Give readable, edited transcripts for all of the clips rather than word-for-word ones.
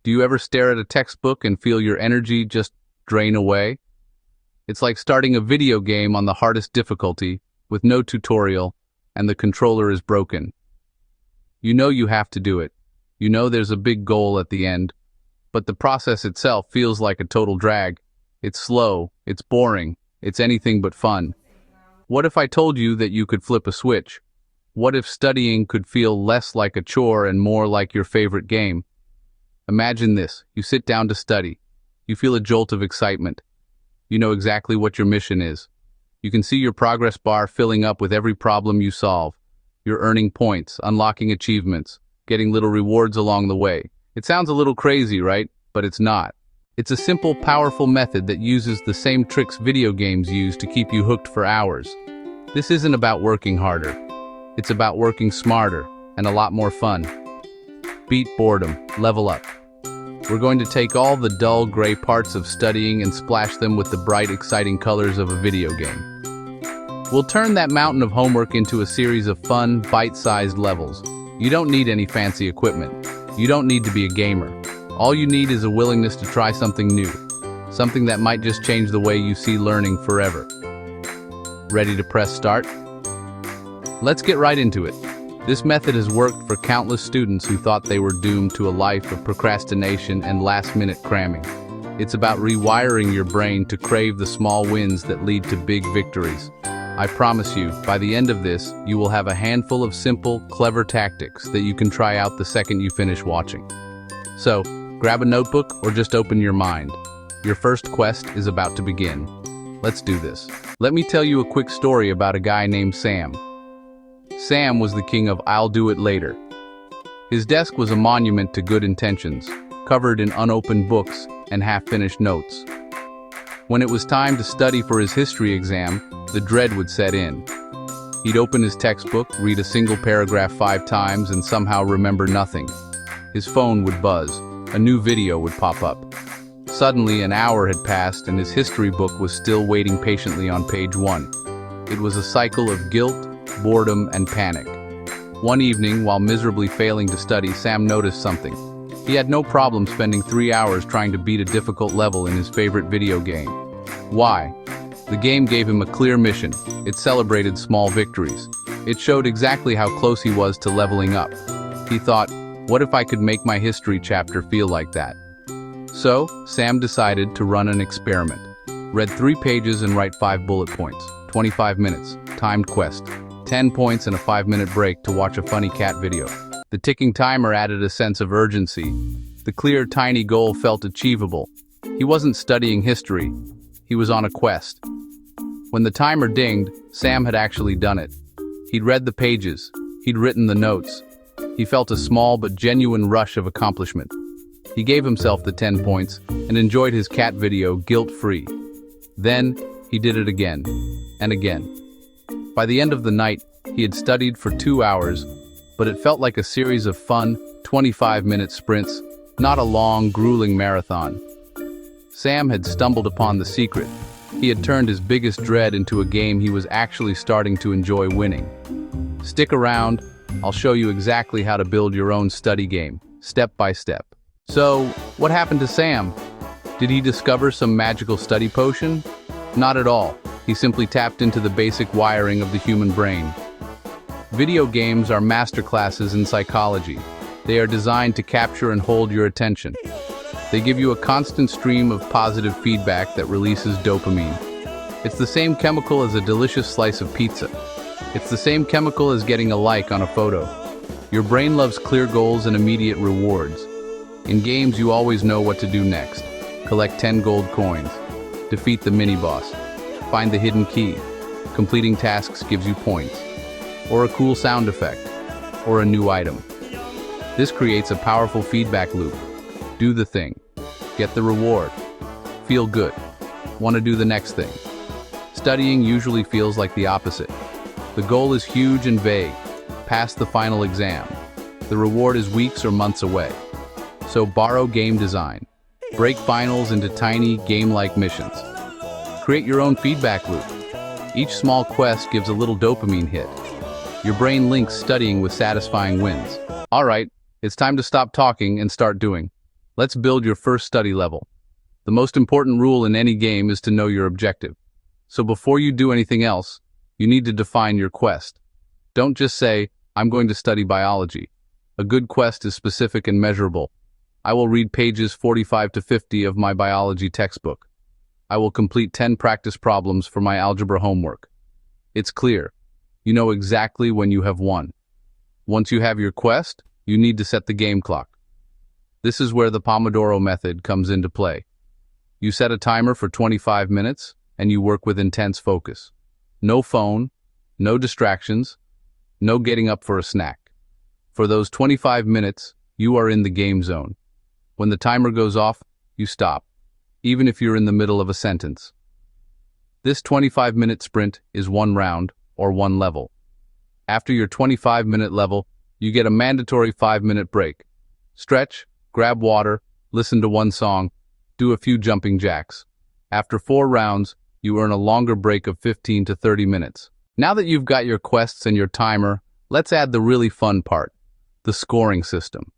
Do you ever stare at a textbook and feel your energy just drain away? It's like starting a video game on the hardest difficulty with no tutorial and the controller is broken. You know you have to do it. You know there's a big goal at the end, but the process itself feels like a total drag. It's slow, it's boring, it's anything but fun. What if I told you that you could flip a switch? What if studying could feel less like a chore and more like your favorite game? Imagine this. You sit down to study. You feel a jolt of excitement. You know exactly what your mission is. You can see your progress bar filling up with every problem you solve. You're earning points, unlocking achievements, getting little rewards along the way. It sounds a little crazy, right? But it's not. It's a simple, powerful method that uses the same tricks video games use to keep you hooked for hours. This isn't about working harder. It's about working smarter and a lot more fun. Beat boredom, level up. We're going to take all the dull gray parts of studying and splash them with the bright, exciting colors of a video game. We'll turn that mountain of homework into a series of fun, bite-sized levels. You don't need any fancy equipment. You don't need to be a gamer. All you need is a willingness to try something new, something that might just change the way you see learning forever. Ready to press start? Let's get right into it. This method has worked for countless students who thought they were doomed to a life of procrastination and last-minute cramming. It's about rewiring your brain to crave the small wins that lead to big victories. I promise you, by the end of this, you will have a handful of simple, clever tactics that you can try out the second you finish watching. So, grab a notebook or just open your mind. Your first quest is about to begin. Let's do this. Let me tell you a quick story about a guy named Sam. Sam was the king of "I'll do it later." His desk was a monument to good intentions, covered in unopened books and half-finished notes. When it was time to study for his history exam, the dread would set in. He'd open his textbook, read a single paragraph 5 times, and somehow remember nothing. His phone would buzz. A new video would pop up. Suddenly, an hour had passed and his history book was still waiting patiently on page 1. It was a cycle of guilt, boredom, and panic. One evening, while miserably failing to study, Sam noticed something. He had no problem spending 3 hours trying to beat a difficult level in his favorite video game. Why? The game gave him a clear mission. It celebrated small victories. It showed exactly how close he was to leveling up. He thought, what if I could make my history chapter feel like that? So, Sam decided to run an experiment. Read 3 pages and write 5 bullet points. 25 minutes. Timed quest. 10 points and a 5-minute break to watch a funny cat video. The ticking timer added a sense of urgency. The clear, tiny goal felt achievable. He wasn't studying history. He was on a quest. When the timer dinged, Sam had actually done it. He'd read the pages. He'd written the notes. He felt a small but genuine rush of accomplishment. He gave himself the 10 points and enjoyed his cat video guilt-free. Then, he did it again and again. By the end of the night, he had studied for 2 hours, but it felt like a series of fun, 25-minute sprints, not a long, grueling marathon. Sam had stumbled upon the secret. He had turned his biggest dread into a game he was actually starting to enjoy winning. Stick around, I'll show you exactly how to build your own study game, step by step. So, what happened to Sam? Did he discover some magical study potion? Not at all. He simply tapped into the basic wiring of the human brain. Video games are masterclasses in psychology. They are designed to capture and hold your attention. They give you a constant stream of positive feedback that releases dopamine. It's the same chemical as a delicious slice of pizza. It's the same chemical as getting a like on a photo. Your brain loves clear goals and immediate rewards. In games, you always know what to do next. Collect 10 gold coins. Defeat the mini-boss. Find the hidden key. Completing tasks gives you points. Or a cool sound effect. Or a new item. This creates a powerful feedback loop. Do the thing. Get the reward. Feel good. Want to do the next thing. Studying usually feels like the opposite. The goal is huge and vague. Pass the final exam. The reward is weeks or months away. So borrow game design. Break finals into tiny, game-like missions. Create your own feedback loop. Each small quest gives a little dopamine hit. Your brain links studying with satisfying wins. All right, it's time to stop talking and start doing. Let's build your first study level. The most important rule in any game is to know your objective. So before you do anything else, you need to define your quest. Don't just say, I'm going to study biology. A good quest is specific and measurable. I will read pages 45 to 50 of my biology textbook. I will complete 10 practice problems for my algebra homework. It's clear. You know exactly when you have won. Once you have your quest, you need to set the game clock. This is where the pomodoro method comes into play. You set a timer for 25 minutes, and you work with intense focus. No phone, no distractions, no getting up for a snack. For those 25 minutes, you are in the game zone. When the timer goes off, you stop, even if you're in the middle of a sentence. This 25-minute sprint is one round, or one level. After your 25-minute level, you get a mandatory 5-minute break. Stretch, grab water, listen to one song, do a few jumping jacks. After 4 rounds, you earn a longer break of 15 to 30 minutes. Now that you've got your quests and your timer, let's add the really fun part, the scoring system.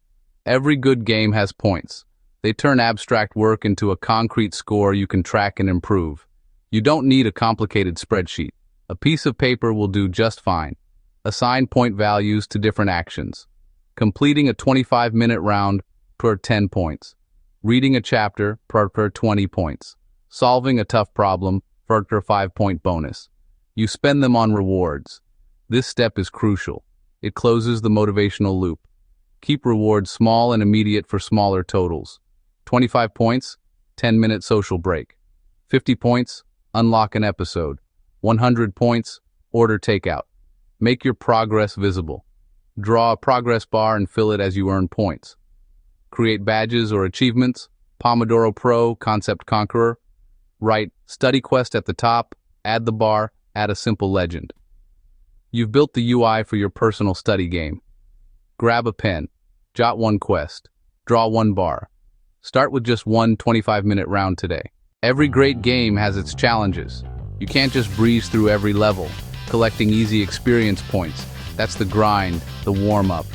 Every good game has points. They turn abstract work into a concrete score you can track and improve. You don't need a complicated spreadsheet. A piece of paper will do just fine. Assign point values to different actions. Completing a 25-minute round per 10 points. Reading a chapter per 20 points. Solving a tough problem for a 5-point bonus. You spend them on rewards. This step is crucial. It closes the motivational loop. Keep rewards small and immediate for smaller totals. 25 points, 10-minute social break. 50 points, unlock an episode. 100 points, order takeout. Make your progress visible. Draw a progress bar and fill it as you earn points. Create badges or achievements. Pomodoro Pro, Concept Conqueror. Write Study Quest at the top, add the bar, add a simple legend. You've built the UI for your personal study game. Grab a pen, jot one quest, draw one bar. Start with just one 25-minute round today. Every great game has its challenges. You can't just breeze through every level, collecting easy experience points. That's the grind, the warm-up.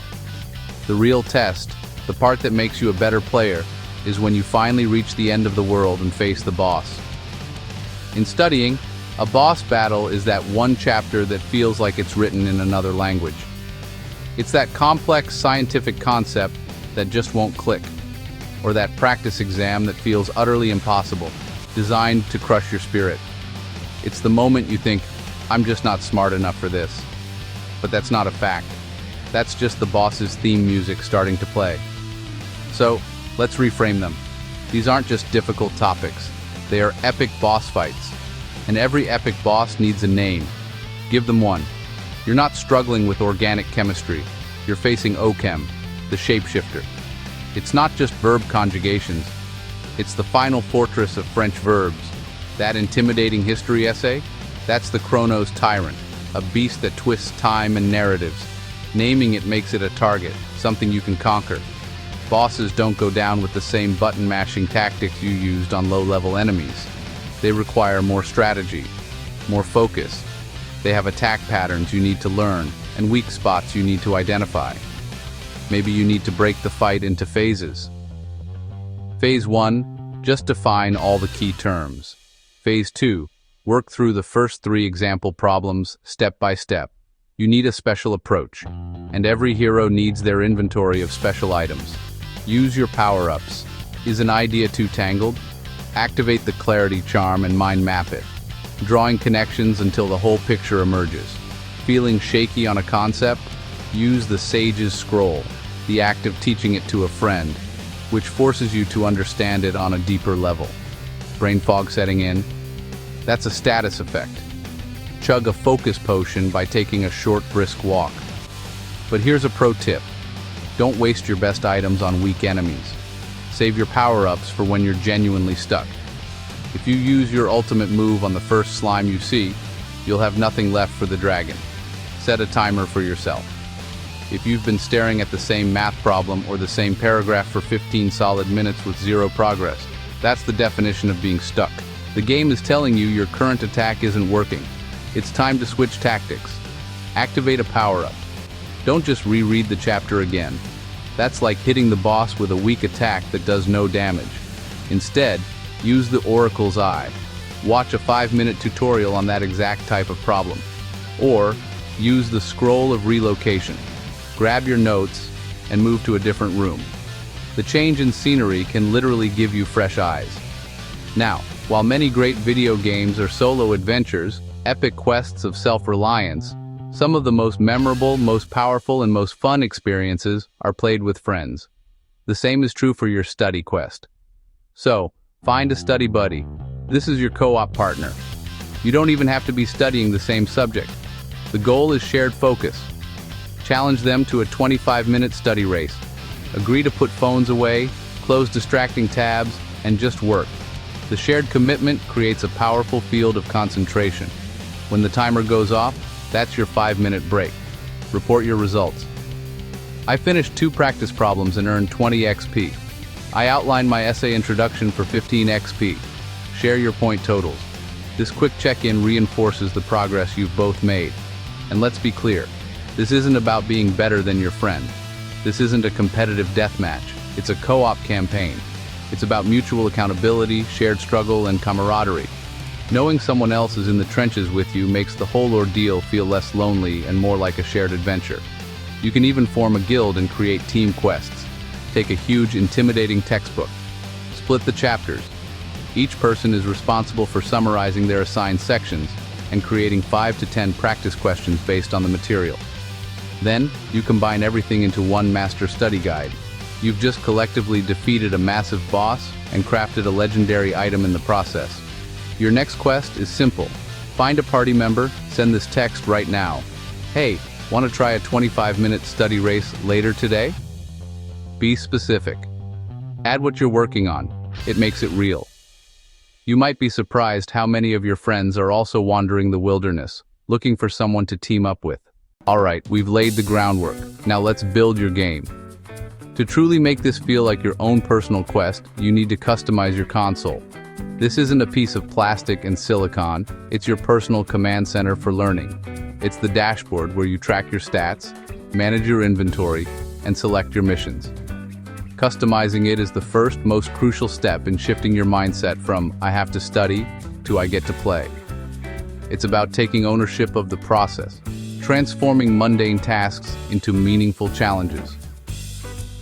The real test, the part that makes you a better player, is when you finally reach the end of the world and face the boss. In studying, a boss battle is that one chapter that feels like it's written in another language. It's that complex scientific concept that just won't click, or that practice exam that feels utterly impossible, designed to crush your spirit. It's the moment you think, I'm just not smart enough for this. But that's not a fact. That's just the boss's theme music starting to play. So, let's reframe them. These aren't just difficult topics. They are epic boss fights. And every epic boss needs a name. Give them one. You're not struggling with organic chemistry. You're facing OChem, the shapeshifter. It's not just verb conjugations. It's the final fortress of French verbs. That intimidating history essay? That's the Chronos Tyrant, a beast that twists time and narratives. Naming it makes it a target, something you can conquer. Bosses don't go down with the same button-mashing tactics you used on low-level enemies. They require more strategy, more focus. They have attack patterns you need to learn, and weak spots you need to identify. Maybe you need to break the fight into phases. Phase 1, just define all the key terms. Phase 2, work through the first 3 example problems step by step. You need a special approach, and every hero needs their inventory of special items. Use your power-ups. Is an idea too tangled? Activate the clarity charm and mind map it, drawing connections until the whole picture emerges. Feeling shaky on a concept? Use the Sage's Scroll, the act of teaching it to a friend, which forces you to understand it on a deeper level. Brain fog setting in? That's a status effect. Chug a focus potion by taking a short, brisk walk. But here's a pro tip. Don't waste your best items on weak enemies. Save your power-ups for when you're genuinely stuck. If you use your ultimate move on the first slime you see, you'll have nothing left for the dragon. Set a timer for yourself. If you've been staring at the same math problem or the same paragraph for 15 solid minutes with zero progress, that's the definition of being stuck. The game is telling you your current attack isn't working. It's time to switch tactics. Activate a power-up. Don't just reread the chapter again. That's like hitting the boss with a weak attack that does no damage. Instead, use the Oracle's Eye. Watch a 5-minute tutorial on that exact type of problem. Or, use the Scroll of Relocation. Grab your notes and move to a different room. The change in scenery can literally give you fresh eyes. Now, while many great video games are solo adventures, epic quests of self-reliance, some of the most memorable, most powerful, and most fun experiences are played with friends. The same is true for your study quest. So, find a study buddy. This is your co-op partner. You don't even have to be studying the same subject. The goal is shared focus. Challenge them to a 25-minute study race. Agree to put phones away, close distracting tabs, and just work. The shared commitment creates a powerful field of concentration. When the timer goes off, that's your 5-minute break. Report your results. I finished 2 practice problems and earned 20 XP. I outlined my essay introduction for 15 XP. Share your point totals. This quick check-in reinforces the progress you've both made. And let's be clear, this isn't about being better than your friend. This isn't a competitive deathmatch. It's a co-op campaign. It's about mutual accountability, shared struggle, and camaraderie. Knowing someone else is in the trenches with you makes the whole ordeal feel less lonely and more like a shared adventure. You can even form a guild and create team quests. Take a huge, intimidating textbook. Split the chapters. Each person is responsible for summarizing their assigned sections and creating 5 to 10 practice questions based on the material. Then, you combine everything into one master study guide. You've just collectively defeated a massive boss and crafted a legendary item in the process. Your next quest is simple. Find a party member, send this text right now. Hey, want to try a 25-minute study race later today? Be specific. Add what you're working on. It makes it real. You might be surprised how many of your friends are also wandering the wilderness, looking for someone to team up with. Alright, we've laid the groundwork. Now let's build your game. To truly make this feel like your own personal quest, you need to customize your console. This isn't a piece of plastic and silicon, it's your personal command center for learning. It's the dashboard where you track your stats, manage your inventory, and select your missions. Customizing it is the first, most crucial step in shifting your mindset from "I have to study" to "I get to play." It's about taking ownership of the process, transforming mundane tasks into meaningful challenges.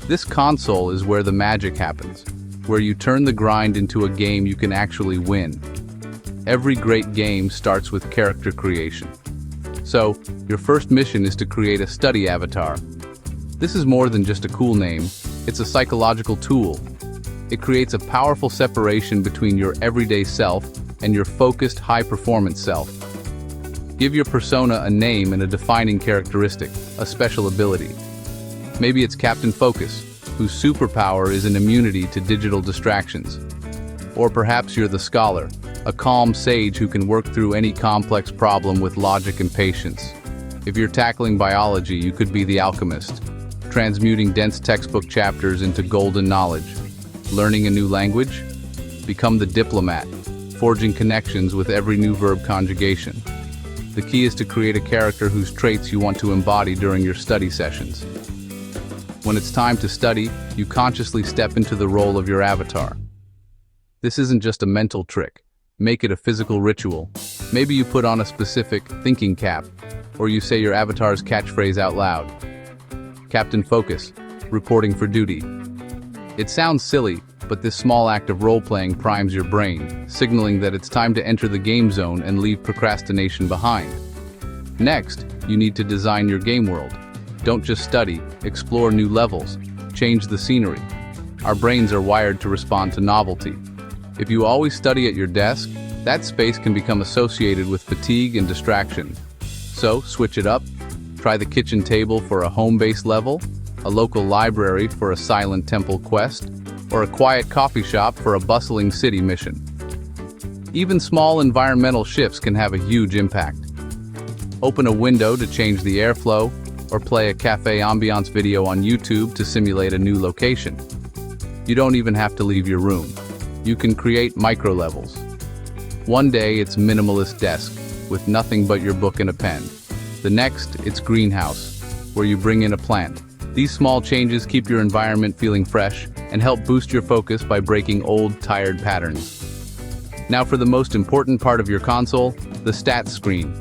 This console is where the magic happens, where you turn the grind into a game you can actually win. Every great game starts with character creation. So, your first mission is to create a study avatar. This is more than just a cool name, it's a psychological tool. It creates a powerful separation between your everyday self and your focused, high-performance self. Give your persona a name and a defining characteristic, a special ability. Maybe it's Captain Focus, whose superpower is an immunity to digital distractions. Or perhaps you're the Scholar, a calm sage who can work through any complex problem with logic and patience. If you're tackling biology, you could be the Alchemist, transmuting dense textbook chapters into golden knowledge. Learning a new language? Become the Diplomat, forging connections with every new verb conjugation. The key is to create a character whose traits you want to embody during your study sessions. When it's time to study, you consciously step into the role of your avatar. This isn't just a mental trick. Make it a physical ritual. Maybe you put on a specific thinking cap, or you say your avatar's catchphrase out loud. Captain Focus, reporting for duty. It sounds silly, but this small act of role-playing primes your brain, signaling that it's time to enter the game zone and leave procrastination behind. Next, you need to design your game world. Don't just study, explore new levels, change the scenery. Our brains are wired to respond to novelty. If you always study at your desk, that space can become associated with fatigue and distraction. So, switch it up. Try the kitchen table for a home-based level, a local library for a silent temple quest, or a quiet coffee shop for a bustling city mission. Even small environmental shifts can have a huge impact. Open a window to change the airflow, or play a cafe ambiance video on YouTube to simulate a new location. You don't even have to leave your room. You can create micro-levels. One day it's minimalist desk, with nothing but your book and a pen. The next, it's greenhouse, where you bring in a plant, These small changes keep your environment feeling fresh and help boost your focus by breaking old, tired patterns. Now for the most important part of your console, the stats screen.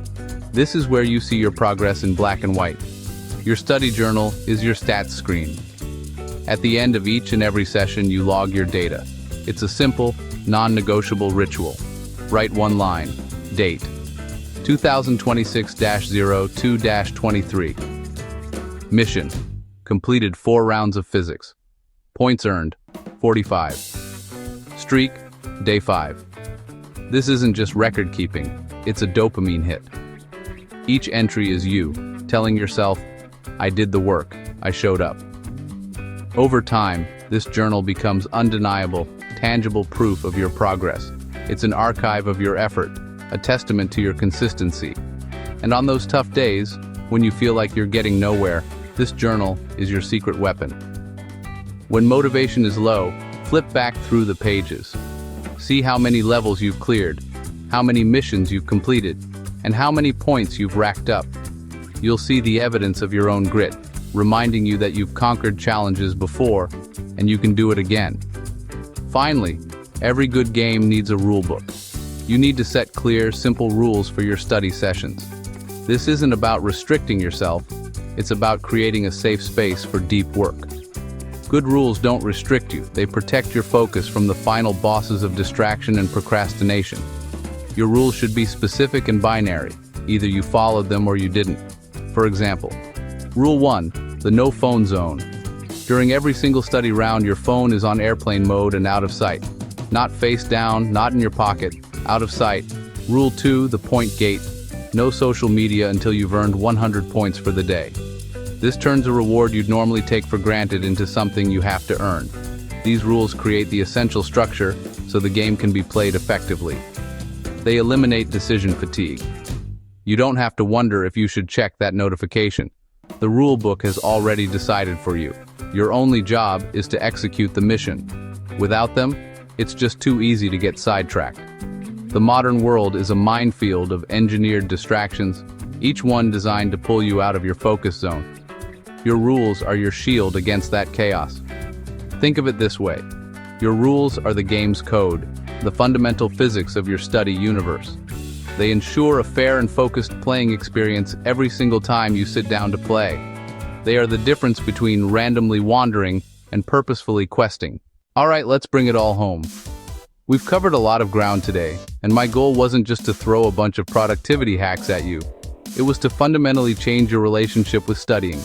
This is where you see your progress in black and white. Your study journal is your stats screen. At the end of each and every session, you log your data. It's a simple, non-negotiable ritual. Write one line. Date: 2026-02-23. Mission: completed 4 rounds of physics. Points earned: 45. Streak: day 5. This isn't just record keeping, it's a dopamine hit. Each entry is you, telling yourself, I did the work, I showed up. Over time, this journal becomes undeniable, tangible proof of your progress. It's an archive of your effort, a testament to your consistency. And on those tough days, when you feel like you're getting nowhere, this journal is your secret weapon. When motivation is low, flip back through the pages. See how many levels you've cleared, how many missions you've completed, and how many points you've racked up. You'll see the evidence of your own grit, reminding you that you've conquered challenges before, and you can do it again. Finally, every good game needs a rulebook. You need to set clear, simple rules for your study sessions. This isn't about restricting yourself, it's about creating a safe space for deep work. Good rules don't restrict you, they protect your focus from the final bosses of distraction and procrastination. Your rules should be specific and binary, either you followed them or you didn't. For example, Rule 1, the no phone zone. During every single study round, your phone is on airplane mode and out of sight. Not face down, not in your pocket, out of sight. Rule 2, the point gate. No social media until you've earned 100 points for the day. This turns a reward you'd normally take for granted into something you have to earn. These rules create the essential structure so the game can be played effectively. They eliminate decision fatigue. You don't have to wonder if you should check that notification. The rule book has already decided for you. Your only job is to execute the mission. Without them, it's just too easy to get sidetracked. The modern world is a minefield of engineered distractions, each one designed to pull you out of your focus zone. Your rules are your shield against that chaos. Think of it this way. Your rules are the game's code, the fundamental physics of your study universe. They ensure a fair and focused playing experience every single time you sit down to play. They are the difference between randomly wandering and purposefully questing. All right, let's bring it all home. We've covered a lot of ground today, and my goal wasn't just to throw a bunch of productivity hacks at you. It was to fundamentally change your relationship with studying,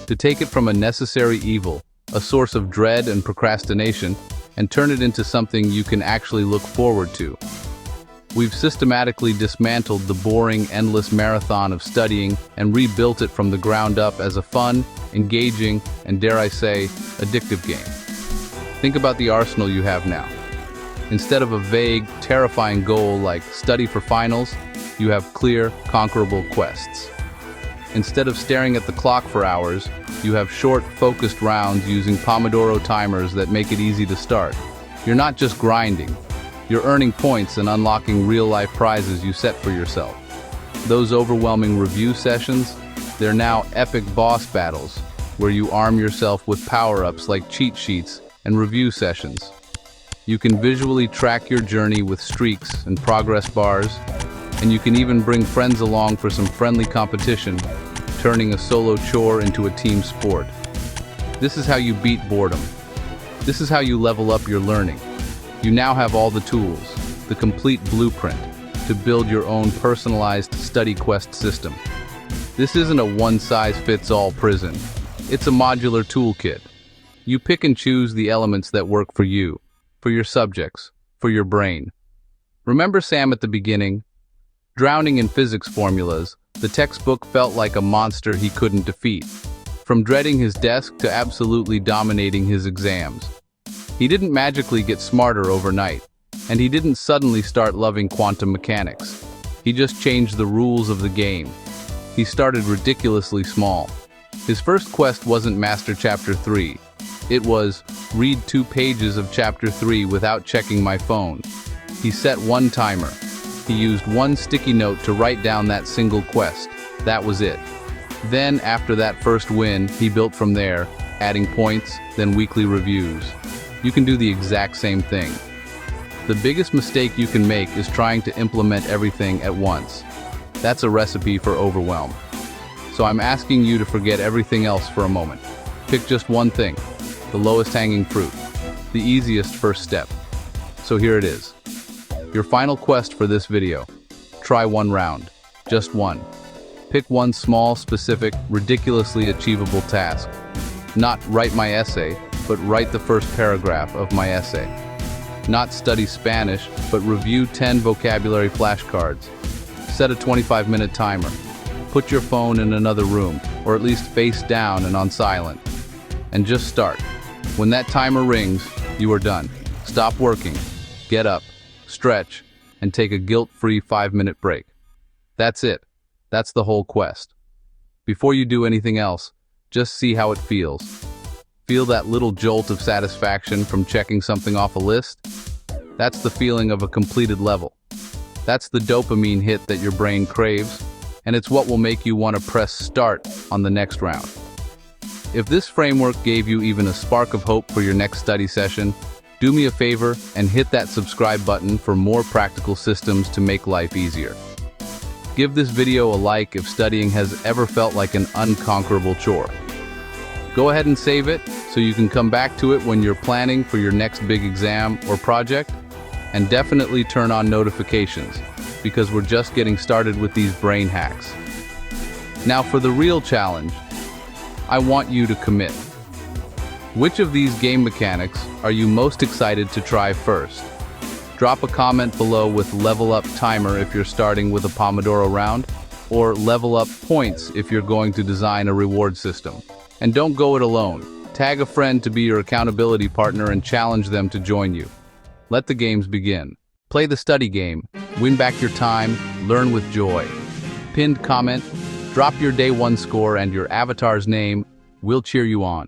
to take it from a necessary evil, a source of dread and procrastination, and turn it into something you can actually look forward to. We've systematically dismantled the boring, endless marathon of studying and rebuilt it from the ground up as a fun, engaging, and dare I say, addictive game. Think about the arsenal you have now. Instead of a vague, terrifying goal like study for finals, you have clear, conquerable quests. Instead of staring at the clock for hours, you have short, focused rounds using pomodoro timers that make it easy to start. You're not just grinding. You're earning points and unlocking real-life prizes you set for yourself. Those overwhelming review sessions, they're now epic boss battles, where you arm yourself with power-ups like cheat sheets and review sessions. You can visually track your journey with streaks and progress bars, and you can even bring friends along for some friendly competition, turning a solo chore into a team sport. This is how you beat boredom. This is how you level up your learning. You now have all the tools, the complete blueprint, to build your own personalized study quest system. This isn't a one-size-fits-all prison. It's a modular toolkit. You pick and choose the elements that work for you, for your subjects, for your brain. Remember Sam at the beginning? Drowning in physics formulas, the textbook felt like a monster he couldn't defeat. From dreading his desk to absolutely dominating his exams. He didn't magically get smarter overnight, and he didn't suddenly start loving quantum mechanics. He just changed the rules of the game. He started ridiculously small. His first quest wasn't Master Chapter 3. It was, read 2 pages of Chapter 3 without checking my phone. He set one timer. He used one sticky note to write down that single quest. That was it. Then, after that first win, he built from there, adding points, then weekly reviews. You can do the exact same thing. The biggest mistake you can make is trying to implement everything at once. That's a recipe for overwhelm. So I'm asking you to forget everything else for a moment. Pick just one thing, the lowest hanging fruit, the easiest first step. So here it is. Your final quest for this video. Try one round, just one. Pick one small, specific, ridiculously achievable task. Not write my essay, but write the first paragraph of my essay. Not study Spanish, but review 10 vocabulary flashcards. Set a 25-minute timer. Put your phone in another room, or at least face down and on silent. And just start. When that timer rings, you are done. Stop working, get up, stretch, and take a guilt-free 5-minute break. That's it. That's the whole quest. Before you do anything else, just see how it feels. Feel that little jolt of satisfaction from checking something off a list? That's the feeling of a completed level. That's the dopamine hit that your brain craves, and it's what will make you want to press start on the next round. If this framework gave you even a spark of hope for your next study session, do me a favor and hit that subscribe button for more practical systems to make life easier. Give this video a like if studying has ever felt like an unconquerable chore. Go ahead and save it so you can come back to it when you're planning for your next big exam or project. And definitely turn on notifications, because we're just getting started with these brain hacks. Now for the real challenge, I want you to commit. Which of these game mechanics are you most excited to try first? Drop a comment below with level up timer if you're starting with a pomodoro round, or level up points if you're going to design a reward system. And don't go it alone. Tag a friend to be your accountability partner and challenge them to join you. Let the games begin. Play the study game, win back your time, learn with joy. Pinned comment, drop your day one score and your avatar's name, we'll cheer you on.